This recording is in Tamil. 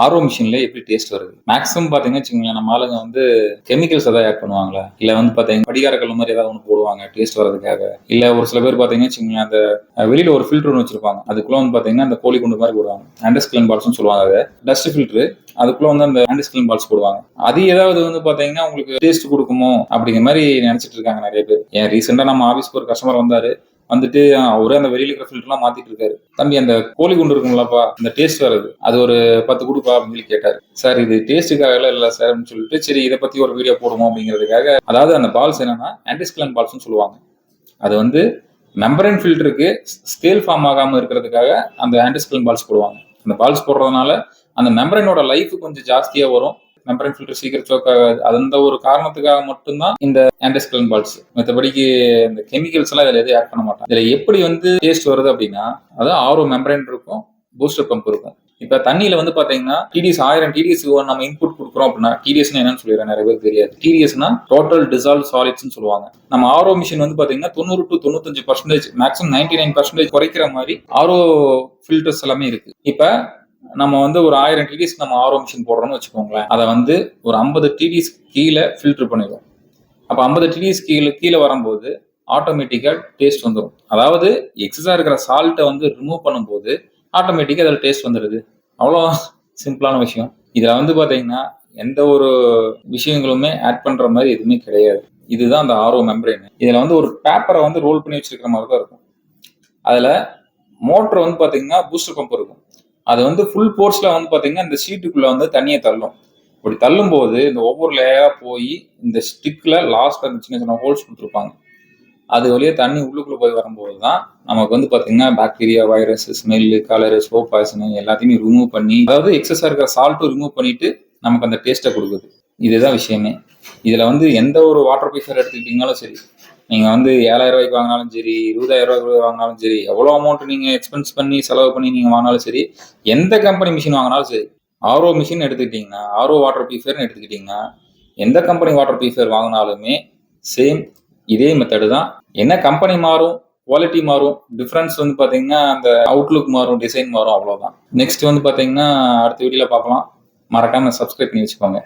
ஆர்ஓ மிஷின்ல எப்படி டேஸ்ட் வருது? மேக்ஸிமம் பாத்தீங்கன்னா வச்சுக்கோங்களேன், நம்ம ஆளுங்க வந்து கெமிக்கல்ஸ் ஏதாவது ஆட் பண்ணுவாங்களா, இல்ல வந்து பாத்தீங்கன்னா படிகாரக்கல் மாதிரி ஏதாவது ஒன்று போடுவாங்க டேஸ்ட் வர்றதுக்காக. இல்ல ஒரு சில பேர் பாத்தீங்கன்னா வச்சுக்கோங்களேன், அந்த வெளியில ஒரு ஃபில்டர் ஒன்று வச்சிருப்பாங்க. அதுக்குள்ள வந்து பாத்தீங்கன்னா அந்த கோழி குண்டு மாதிரி போடுவாங்க, ஆண்டஸ்கிலன் பால்ஸ்னு சொல்லுவாங்க. அதை டஸ்ட் ஃபில்டர், அதுக்குள்ள வந்து அந்த ஆண்டஸ்கிலன் பால்ஸ் போடுவாங்க. அது ஏதாவது வந்து பாத்தீங்கன்னா உங்களுக்கு டேஸ்ட் கொடுக்குமோ அப்படிங்கிற மாதிரி நினைச்சிட்டு இருக்காங்க நிறைய பேர். ஏன் ரீசெண்டா நம்ம ஆபீஸ்க்கு ஒரு கஸ்டமர் வந்தாரு, வந்துட்டு அவரே அந்த வெளியில இருக்கிற ஃபில்டர்லாம் மாத்திட்டு இருக்காரு. தம்பி அந்த கோழி குண்டு இருக்குங்களப்பா, இந்த டேஸ்ட் வருது, அது ஒரு 10 கொடுப்பா அப்படின்னு சொல்லி கேட்டாரு. சார் இது டேஸ்ட்டுக்காக இல்லை சார் அப்படின்னு சொல்லிட்டு, சரி இதை பத்தி ஒரு வீடியோ போடுவோம் அப்படிங்கிறதுக்காக. அதாவது அந்த பால்ஸ் என்னன்னா ஆன்டிஸ்கிலன் பால்ஸ்னு சொல்லுவாங்க. அது வந்து மெம்பரைன் ஃபில்டருக்கு ஸ்கேல் ஃபார்ம் ஆகாம இருக்கிறதுக்காக அந்த ஆன்டிஸ்கிலன் பால்ஸ் போடுவாங்க. அந்த பால்ஸ் போடுறதுனால அந்த மெம்பரைனோட லைஃப் கொஞ்சம் ஜாஸ்தியா வரும், மெம்பரைன் ஃபில்டர் சீக்கிரம் சோக் ஆகாது. அந்த ஒரு காரணத்துக்காக மட்டும்தான் இந்த ஆன்டிஸ்கிலன் பால்ஸ். மற்றபடிக்கு இந்த கெமிக்கல்ஸ் எல்லாம் இதுல எதுவும் ஆட் பண்ண மாட்டாங்க. இதுல எப்படி வந்து டேஸ்ட் வருது அப்படின்னா, அதாவது ஆர்ஓ மெம்பரைன் இருக்கும், பூஸ்டர் பம்ப் இருக்கும். இப்ப தண்ணியில வந்து பாத்தீங்கன்னா டிடிஎஸ் 1000 டிடிஎஸ் நம்ம இன்புட் கொடுக்குறோம் அப்படின்னா, டிடிஎஸ் என்னன்னு சொல்லிடுறேன், நிறைய பேர் தெரியாது. டிடிஎஸ்னா டோட்டல் டிசால்வ் சாலிட்ஸ் சொல்லுவாங்க. நம்ம ஆர்ஓ மிஷின் வந்து பாத்தீங்கன்னா 90 to 95% மேக்ஸிமம் 99% குறைக்கிற மாதிரி ஆர்ஓ ஃபில்டர்ஸ் எல்லாமே இருக்கு. இப்ப நம்ம வந்து ஒரு 1000 டிடிஎஸ் நம்ம ஆர்ஓ மிஷின் போடுறோம்னு வச்சுக்கோங்களேன், அதை வந்து ஒரு 50 டிடிஎஸ் கீழே ஃபில்டர் பண்ணிடும். அப்ப 50 டிடிஎஸ் கீழே வரும்போது ஆட்டோமேட்டிக்கா டேஸ்ட் வந்துடும். அதாவது எக்ஸஸா இருக்கிற சால்ட்டை வந்து ரிமூவ் பண்ணும்போது ஆட்டோமேட்டிக்கா அதில் டேஸ்ட் வந்துடுது. அவ்வளோதான், சிம்பிளான விஷயம். இதுல வந்து பாத்தீங்கன்னா எந்த ஒரு விஷயங்களுமே ஆட் பண்ற மாதிரி எதுவுமே கிடையாது. இதுதான் அந்த ஆர்ஓ மெம்பரைன். இதுல வந்து ஒரு பேப்பரை வந்து ரோல் பண்ணி வச்சிருக்கிற மாதிரி தான் இருக்கும். அதுல மோட்டர் வந்து பாத்தீங்கன்னா பூஸ்டர் பம்ப் இருக்கும். அது வந்து ஃபுல் போர்ஸ்ல வந்து பாத்தீங்கன்னா இந்த ஷீட்டுக்குள்ள வந்து தண்ணியை தள்ளும். இப்படி தள்ளும் போது இந்த ஒவ்வொரு லேயரா போய் இந்த ஸ்டிக்ல லாஸ்ட் அந்த சின்ன சின்ன ஹோல்ஸ் கொடுத்துருப்பாங்க. அது வழியா தண்ணி உள்ளுக்குள்ள போய் வரும்போது தான் நமக்கு வந்து பாத்தீங்கன்னா bacteria, virus, smell, colour, slow poison எல்லாத்தையுமே ரிமூவ் பண்ணி, அதாவது எக்ஸஸா இருக்கிற சால்ட்டும் ரிமூவ் பண்ணிட்டு நமக்கு அந்த டேஸ்ட்டை கொடுக்குது. இதுதான் விஷயமே. இதுல வந்து எந்த ஒரு வாட்டர் ப்ரூஃபர் எடுத்துக்கிட்டீங்கனாலும் சரி, நீங்க வந்து 7000 ரூபாய்க்கு வாங்கினாலும் சரி, 20000 ரூபாய்க்கு வாங்கினாலும் சரி, எவ்வளவு அமௌண்ட் நீங்க எக்ஸ்பென்ஸ் பண்ணி செலவு பண்ணி நீங்க வாங்கினாலும் சரி, எந்த கம்பெனி மிஷின் வாங்கினாலும் சரி, ஆர்ஓ மிஷின் எடுத்துக்கிட்டீங்கன்னா, ஆர்ஓ வாட்டர் ப்ரூஃபர்னு எடுத்துக்கிட்டீங்கன்னா, எந்த கம்பெனி வாட்டர் ப்ரூஃபர் வாங்கினாலுமே சேம் இதே மெத்தடு தான். என்ன கம்பெனி மாறும், குவாலிட்டி மாறும், டிஃபரன்ஸ் வந்து பாத்தீங்கன்னா அந்த அவுட்லுக் மாறும், டிசைன் மாறும், அவ்வளவுதான். நெக்ஸ்ட் வந்து பாத்தீங்கன்னா அடுத்த வீடியோல பார்க்கலாம். மறக்காம சப்ஸ்கிரைப் பண்ணி வச்சுக்கோங்க.